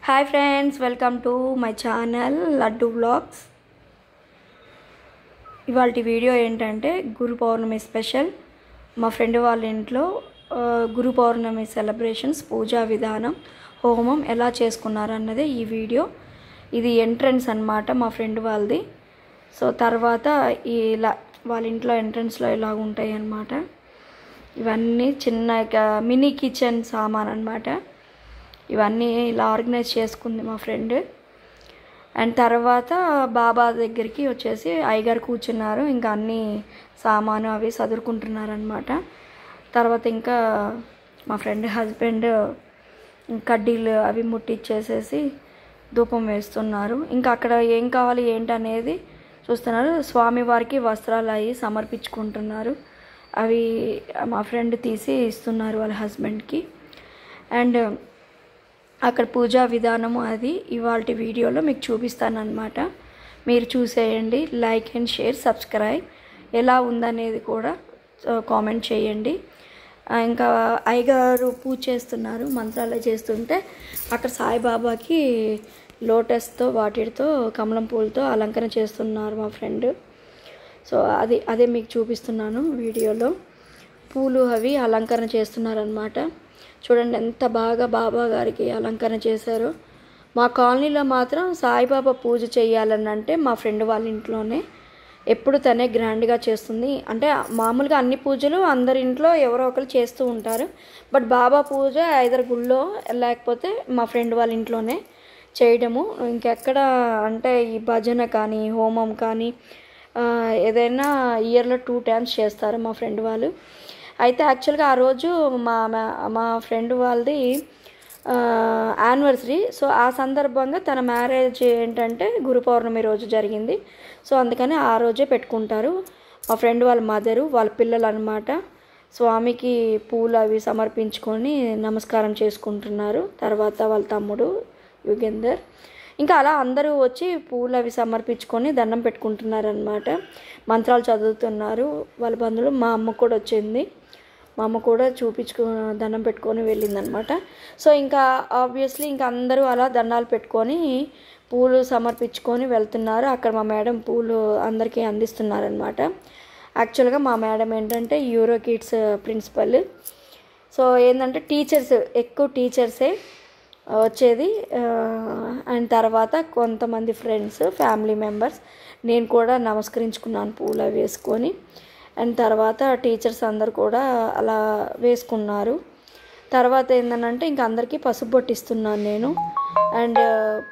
Hi friends, welcome to my channel laddu vlogs. ఇవాళ video ఏంటంటే గురు పౌర్ణమి special. మా ఫ్రెండ్ వాళ్ళ ఇంట్లో గురు పౌర్ణమి సెలబ్రేషన్స్, పూజా విధానం, హోమం ఎలా చేసుకున్నారన్నదే ఈ వీడియో. ఇది ఎంట్రన్స్ అన్నమాట మా ఫ్రెండ్ వాళ్ళది. సో తర్వాత ఇలా వాళ్ళ ఇంట్లో ఎంట్రన్స్లో ఇలా ఉంటాయి అన్నమాట. ఇవన్నీ చిన్న మినీ కిచెన్ సామాన్ అన్నమాట. ఇవన్నీ ఇలా ఆర్గనైజ్ చేసుకుంది మా ఫ్రెండ్. అండ్ తర్వాత బాబా దగ్గరికి వచ్చేసి అయ్యగారు కూర్చున్నారు. ఇంకా అన్నీ సామాను అవి చదువుకుంటున్నారనమాట. తర్వాత ఇంకా మా ఫ్రెండ్ హస్బెండ్ కడ్డీలు అవి ముట్టించేసేసి ధూపం వేస్తున్నారు. ఇంకా అక్కడ ఏం కావాలి ఏంటనేది చూస్తున్నారు. స్వామివారికి వస్త్రాలు అవి సమర్పించుకుంటున్నారు. అవి మా ఫ్రెండ్ తీసి ఇస్తున్నారు వాళ్ళ హస్బెండ్కి. అండ్ అక్కడ పూజా విధానము అది ఇవాళ వీడియోలో మీకు చూపిస్తానన్నమాట. మీరు చూసేయండి. Like and share, subscribe. ఎలా ఉందనేది కూడా కామెంట్ చేయండి. ఇంకా అయ్యగారు పూజ చేస్తున్నారు, మంత్రాలు చేస్తుంటే అక్కడ సాయిబాబాకి లోటస్తో వాటితో కమలం పూలతో అలంకరణ చేస్తున్నారు మా ఫ్రెండ్. సో అదే మీకు చూపిస్తున్నాను వీడియోలో. పూలు అవి అలంకరణ చేస్తున్నారనమాట. చూడండి ఎంత బాగా బాబా గారికి అలంకరణ చేశారో. మా కాలనీలో మాత్రం సాయిబాబా పూజ చేయాలని అంటే మా ఫ్రెండ్ వాళ్ళ ఇంట్లోనే ఎప్పుడు తనే గ్రాండ్గా చేస్తుంది. అంటే మామూలుగా అన్ని పూజలు అందరి ఇంట్లో ఎవరో ఒకరు చేస్తూ ఉంటారు. బట్ బాబా పూజ ఐదర్ గుళ్ళో లేకపోతే మా ఫ్రెండ్ వాళ్ళ ఇంట్లోనే చేయడము. ఇంకెక్కడ అంటే ఈ భజన కానీ హోమం కానీ ఏదైనా ఇయర్లో 2 times చేస్తారు మా ఫ్రెండ్ వాళ్ళు. అయితే యాక్చువల్గా ఆ రోజు మా ఫ్రెండ్ వాళ్ళది యానివర్సరీ. సో ఆ సందర్భంగా తన మ్యారేజ్ ఏంటంటే గురు పౌర్ణమి రోజు జరిగింది. సో అందుకని ఆ రోజే పెట్టుకుంటారు. మా ఫ్రెండ్ వాళ్ళ మదరు, వాళ్ళ పిల్లలు అనమాట స్వామికి పూలు అవి సమర్పించుకొని నమస్కారం చేసుకుంటున్నారు. తర్వాత వాళ్ళ తమ్ముడు యుగేందర్, ఇంకా అలా అందరూ వచ్చి పూలు అవి సమర్పించుకొని దండం పెట్టుకుంటున్నారనమాట. మంత్రాలు చదువుతున్నారు వాళ్ళ బంధువులు. మా అమ్మ కూడా వచ్చింది. మా అమ్మ కూడా దండం పెట్టుకొని వెళ్ళిందనమాట. సో ఇంకా ఆబ్వియస్లీ ఇంకా అందరూ అలా దండాలు పెట్టుకొని పూలు సమర్పించుకొని వెళ్తున్నారు. అక్కడ మా మేడం పూలు అందరికీ అందిస్తున్నారనమాట. యాక్చువల్గా మా మేడం ఏంటంటే యూరో కిడ్స్ ప్రిన్సిపల్. సో ఏంటంటే ఎక్కువ టీచర్సే వచ్చేది. అండ్ తర్వాత కొంతమంది ఫ్రెండ్స్, ఫ్యామిలీ మెంబర్స్, నేను కూడా నమస్కరించుకున్నాను పూలు అవి వేసుకొని. అండ్ తర్వాత టీచర్స్ అందరు కూడా అలా వేసుకున్నారు. తర్వాత ఏంటంటే ఇంకా అందరికీ పసుపు బొట్టిస్తున్నాను నేను. అండ్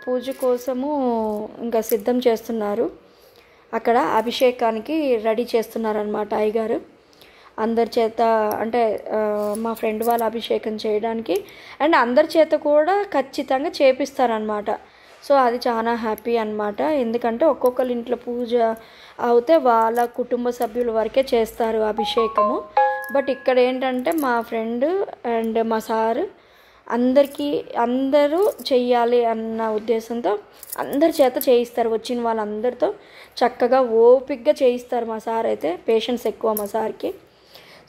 పూజ కోసము ఇంకా సిద్ధం చేస్తున్నారు. అక్కడ అభిషేకానికి రెడీ చేస్తున్నారనమాట అయ్యగారు అందరి చేత. అంటే మా ఫ్రెండ్ వాళ్ళ అభిషేకం చేయడానికి అండ్ అందరి చేత కూడా ఖచ్చితంగా చేపిస్తారనమాట. సో అది చాలా హ్యాపీ అనమాట. ఎందుకంటే ఒక్కొక్కరి ఇంట్లో పూజ అవుతే వాళ్ళ కుటుంబ సభ్యుల వరకే చేస్తారు అభిషేకము. బట్ ఇక్కడ ఏంటంటే మా ఫ్రెండ్ అండ్ మా సారు అందరూ చెయ్యాలి అన్న ఉద్దేశంతో అందరి చేత చేయిస్తారు. వచ్చిన వాళ్ళందరితో చక్కగా ఓపికగా చేయిస్తారు. మా సార్ అయితే పేషెన్స్ ఎక్కువ మా సార్కి.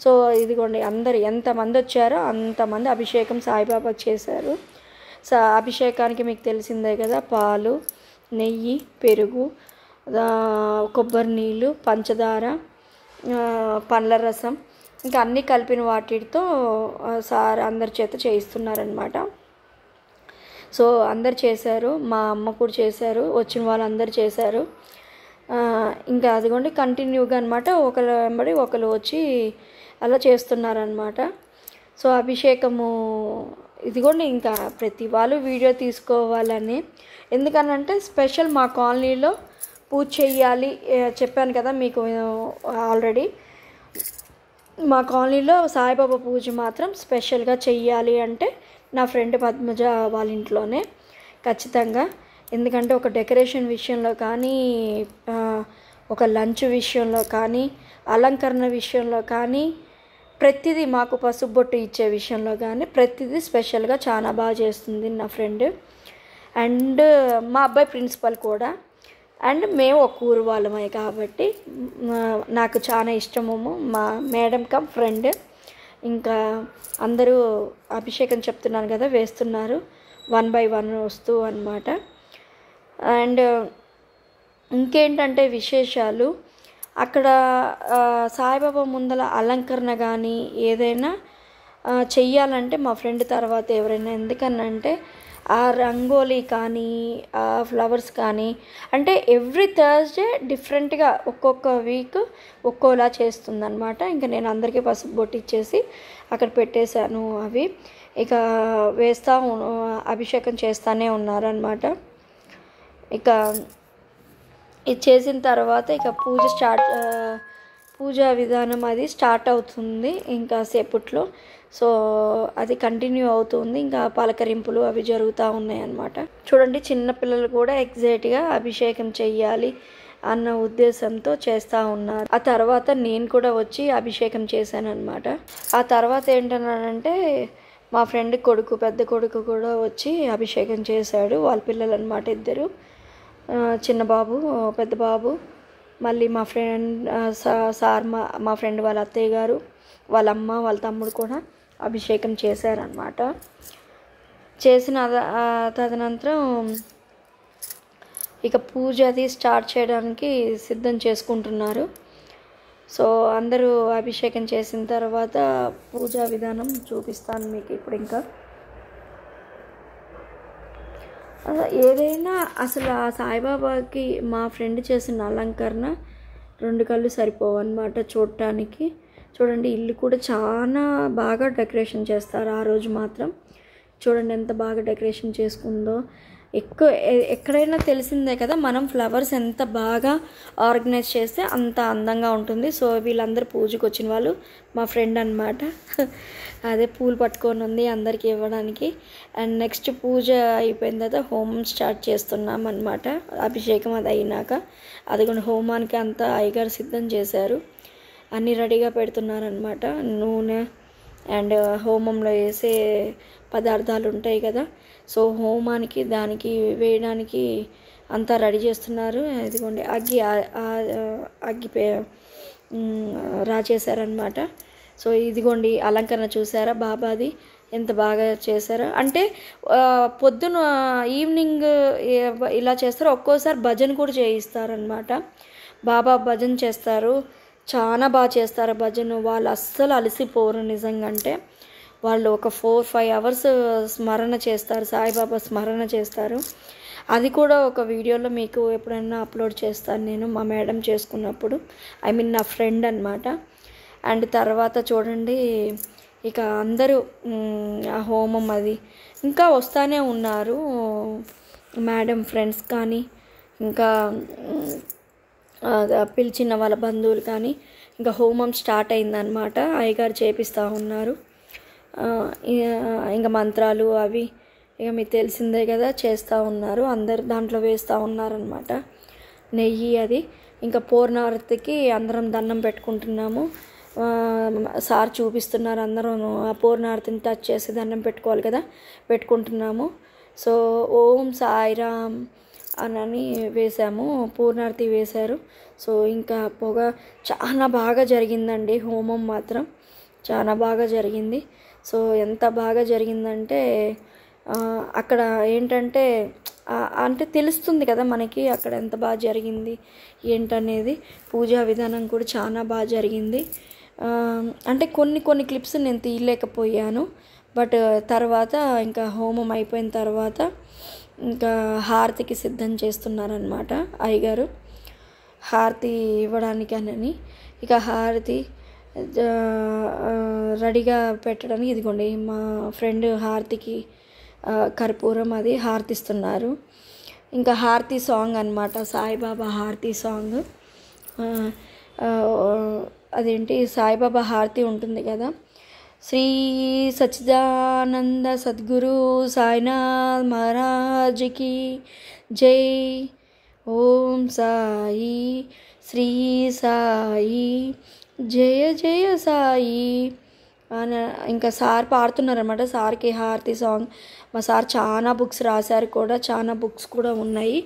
సో ఇదిగోండి అందరు ఎంతమంది వచ్చారో అంతమంది అభిషేకం సాయిబాబాకి చేశారు. అభిషేకానికి మీకు తెలిసిందే కదా, పాలు, నెయ్యి, పెరుగు, కొబ్బరి నీళ్ళు, పంచదార, పండ్ల రసం, ఇంకా అన్నీ కలిపిన వాటితో సార్ అందరి చేత చేయిస్తున్నారనమాట. సో అందరు చేశారు. మా అమ్మ కూడా చేశారు. వచ్చిన వాళ్ళందరూ చేశారు. ఇంకా అదిగోండి కంటిన్యూగా అనమాట. ఒకరు వెంబడి ఒకరు వచ్చి అలా చేస్తున్నారనమాట. సో అభిషేకము ఇదిగోండి ఇంకా ప్రతి వాళ్ళు వీడియో తీసుకోవాలని. ఎందుకనంటే స్పెషల్ మా కాలనీలో పూజ చెయ్యాలి. చెప్పాను కదా మీకు ఆల్రెడీ. మా కాలనీలో సాయిబాబా పూజ మాత్రం స్పెషల్గా చెయ్యాలి అంటే నా ఫ్రెండ్ పద్మజ వాళ్ళ ఇంట్లోనే ఖచ్చితంగా. ఎందుకంటే ఒక డెకరేషన్ విషయంలో కానీ, ఒక లంచ్ విషయంలో కానీ, అలంకరణ విషయంలో కానీ, ప్రతిదీ మాకు పసుపు బొట్టు ఇచ్చే విషయంలో కానీ ప్రతిదీ స్పెషల్గా చాలా బాగా చేస్తుంది నా ఫ్రెండ్. అండ్ మా అబ్బాయి ప్రిన్సిపల్ కూడా. అండ్ మేము ఒక ఊరు వాళ్ళమే కాబట్టి నాకు చాలా ఇష్టము మా మేడం కమ్ ఫ్రెండ్. ఇంకా అందరూ అభిషేకం చెప్తున్నాను కదా వేస్తున్నారు. 1 by 1 వస్తూ అన్నమాట. అండ్ ఇంకేంటంటే విశేషాలు, అక్కడ సాయిబాబా ముందల అలంకరణ కానీ ఏదైనా చెయ్యాలంటే మా ఫ్రెండ్ తర్వాత ఎవరైనా, ఎందుకనంటే ఆ రంగోలీ కానీ ఆ ఫ్లవర్స్ కానీ అంటే ఎవ్రీ థర్స్డే డిఫరెంట్గా ఒక్కొక్క వీక్ ఒక్కోలా చేస్తుందన్నమాట. ఇంకా నేను అందరికీ పసుపు బొట్టు ఇచ్చేసి అక్కడ పెట్టేశాను. అవి ఇక అభిషేకం చేస్తూనే ఉన్నారనమాట. ఇక ఇది చేసిన తర్వాత ఇక పూజా విధానం అది స్టార్ట్ అవుతుంది ఇంకా సేపట్లో. సో అది కంటిన్యూ అవుతుంది. ఇంకా పలకరింపులు అవి జరుగుతూ ఉన్నాయి అన్నమాట. చూడండి, చిన్నపిల్లలు కూడా ఎగ్జైట్గా అభిషేకం చెయ్యాలి అన్న ఉద్దేశంతో చేస్తూ ఉన్నారు. ఆ తర్వాత నేను కూడా వచ్చి అభిషేకం చేశాను అనమాట. ఆ తర్వాత ఏంటన్నానంటే మా ఫ్రెండ్ కొడుకు, పెద్ద కొడుకు కూడా వచ్చి అభిషేకం చేశాడు. వాళ్ళ పిల్లలు అనమాట, ఇద్దరు, చిన్న బాబు, పెద్ద బాబు. మళ్ళీ మా ఫ్రెండ్ మా ఫ్రెండ్ వాళ్ళ అత్తయ్య గారు, వాళ్ళ అమ్మ, వాళ్ళ తమ్ముడు కూడా అభిషేకం చేశారనమాట. చేసిన తదనంతరం ఇక పూజ అది స్టార్ట్ చేయడానికి సిద్ధం చేసుకుంటున్నారు. సో అందరూ అభిషేకం చేసిన తర్వాత పూజా విధానం చూపిస్తాను మీకు ఇప్పుడు. ఇంకా ఏదైనా అసలు ఆ సాయిబాబాకి మా ఫ్రెండ్ చేసిన అలంకరణ 2 కళ్ళు సరిపోవన్నమాట చూడటానికి. చూడండి, ఇల్లు కూడా చాలా బాగా డెకరేషన్ చేస్తారు ఆ రోజు మాత్రం. చూడండి ఎంత బాగా డెకరేషన్ చేసుకుందో. ఎక్కడైనా తెలిసిందే కదా, మనం ఫ్లవర్స్ ఎంత బాగా ఆర్గనైజ్ చేస్తే అంత అందంగా ఉంటుంది. సో వీళ్ళందరూ పూజకు వచ్చిన వాళ్ళు మా ఫ్రెండ్ అనమాట. అదే పూలు పట్టుకొని ఉంది అందరికీ ఇవ్వడానికి. అండ్ నెక్స్ట్ పూజ అయిపోయిన తర్వాత హోమం స్టార్ట్ చేస్తున్నాం అనమాట. అభిషేకం అది అయినాక అది కూడా హోమానికి అంతా అయ్యగారు సిద్ధం చేశారు. అన్నీ రెడీగా పెడుతున్నారనమాట. నూనె అండ్ హోమంలో వేసే పదార్థాలు ఉంటాయి కదా, సో హోమానికి దానికి వేయడానికి అంతా రెడీ చేస్తున్నారు. ఇదిగోండి అగ్గి రాచేశారనమాట. సో ఇదిగోండి అలంకరణ చూసారా బాబాది ఎంత బాగా చేశారో. అంటే పొద్దున ఈవినింగ్ ఇలా చేస్తారు, ఒక్కోసారి భజన కూడా చేయిస్తారనమాట. బాబా భజన చేస్తారు, చాలా బాగా చేస్తారు భజన. వాళ్ళు అస్సలు అలసిపోరు నిజంగా. అంటే వాళ్ళు ఒక 4-5 అవర్స్ స్మరణ చేస్తారు, సాయిబాబా స్మరణ చేస్తారు. అది కూడా ఒక వీడియోలో మీకు ఎప్పుడైనా అప్లోడ్ చేస్తాను నేను, మా మేడం చేసుకున్నప్పుడు, నా ఫ్రెండ్ అనమాట. అండ్ తర్వాత చూడండి ఇక అందరూ ఆ హోమం అది ఇంకా వస్తూనే ఉన్నారు, మేడం ఫ్రెండ్స్ కానీ ఇంకా పిలిచిన వాళ్ళ బంధువులు కానీ. ఇంకా హోమం స్టార్ట్ అయిందనమాట, అయ్యగారు చేపిస్తూ ఉన్నారు. ఇంకా మంత్రాలు అవి ఇక మీకు తెలిసిందే కదా చేస్తూ ఉన్నారు. అందరు దాంట్లో వేస్తూ ఉన్నారనమాట నెయ్యి అది. ఇంకా పూర్ణారతికి అందరం దండం పెట్టుకుంటున్నాము. సార్ చూపిస్తున్నారు, అందరం ఆ పూర్ణారతిని టచ్ చేసి దండం పెట్టుకోవాలి కదా, పెట్టుకుంటున్నాము. సో ఓం సాయిరామ్ అని వేసాము, పూర్ణారతి వేశారు. సో ఇంకా పొగ చాలా బాగా జరిగిందండి, హోమం మాత్రం చాలా బాగా జరిగింది. సో ఎంత బాగా జరిగిందంటే అక్కడ ఏంటంటే అంటే తెలుస్తుంది కదా మనకి అక్కడ ఎంత బాగా జరిగింది ఏంటనేది. పూజా విధానం కూడా చాలా బాగా జరిగింది. అంటే కొన్ని క్లిప్స్ నేను తీయలేకపోయాను. బట్ తర్వాత ఇంకా హోమం అయిపోయిన తర్వాత ఇంకా హారతికి సిద్ధం చేస్తున్నారనమాట అయ్యగారు, హారతి ఇవ్వడానికని. ఇక హారతి రెడీగా పెట్టడానికి ఇదిగోండి మా ఫ్రెండ్ హారతికి కర్పూరం అది హారతిస్తున్నారు. ఇంకా హారతి సాంగ్ అనమాట, సాయిబాబా హారతి సాంగ్. అదేంటి సాయిబాబా హారతి ఉంటుంది కదా, శ్రీ సచ్చిదానంద సద్గురు సాయినాథ్ మహారాజ్కి జై, ఓం సాయి శ్రీ సాయి జయ జయ సాయి అని ఇంకా సార్ పాడుతున్నారనమాట. సార్కి హారతి సాంగ్. మా సార్ చాలా బుక్స్ రాశారు కూడా, చాలా బుక్స్ కూడా ఉన్నాయి.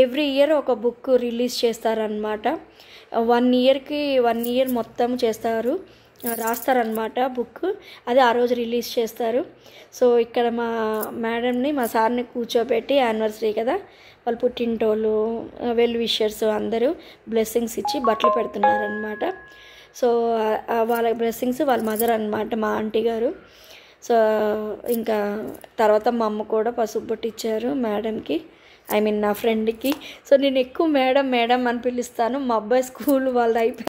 ఎవ్రీ ఇయర్ ఒక బుక్ రిలీజ్ చేస్తారనమాట. 1 ఇయర్ మొత్తం చేస్తారు. రాస్తారనమాట బుక్. అది ఆ రోజు రిలీజ్ చేస్తారు. సో ఇక్కడ మా మేడంని మా సార్ని కూర్చోబెట్టి యానివర్సరీ కదా, వాళ్ళు పుట్టింటోళ్ళు వెల్ విషర్స్ అందరూ బ్లెస్సింగ్స్ ఇచ్చి బట్టలు పెడుతున్నారనమాట. సో వాళ్ళ బ్లెస్సింగ్స్ వాళ్ళ మదర్ అనమాట, మా ఆంటీ గారు. సో ఇంకా తర్వాత మా అమ్మ కూడా పసుపు బొట్టు ఇచ్చారు మేడంకి, ఐ మీన్ నా ఫ్రెండ్కి. సో నేను ఎక్కువ మేడం మేడం అని పిలుస్తాను. మా అబ్బాయి స్కూల్ వాళ్ళది అయిపోయి